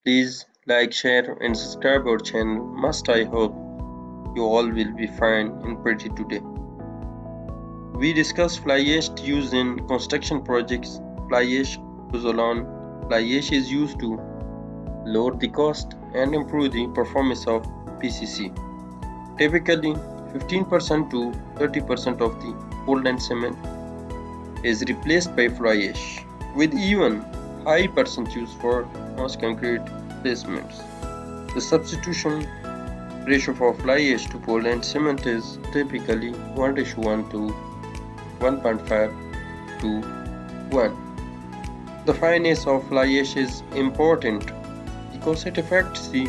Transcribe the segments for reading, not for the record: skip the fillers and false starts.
Please like, share, and subscribe our channel. Must I hope you all will be fine and pretty today. We discuss fly ash used in construction projects. Fly ash, pozzolan. Fly ash is used to lower the cost and improve the performance of PCC. Typically, 15% to 30% of the Portland cement is replaced by fly ash, with even high percentage for mass concrete placements. The substitution ratio for fly ash to Portland cement is typically 1:1 to 1.5 to 1. The fineness of fly ash is important because it affects the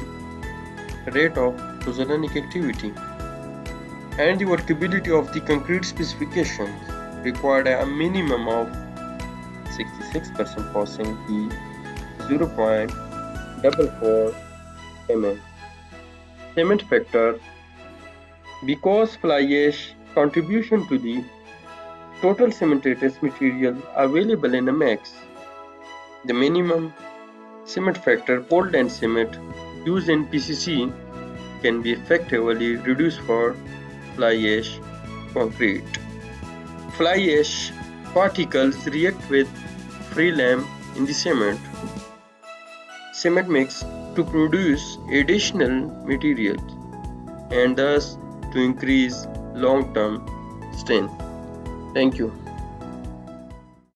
rate of pozzolanic activity and the workability of the concrete specifications required a minimum of 66% passing the 0.44 mm cement factor. Because fly ash contribution to the total cementitious material available in a mix, the minimum cement factor Portland cement used in PCC can be effectively reduced for fly ash concrete. Fly ash particles react with free lime in the cement mix to produce additional materials and thus to increase long-term strength. Thank you.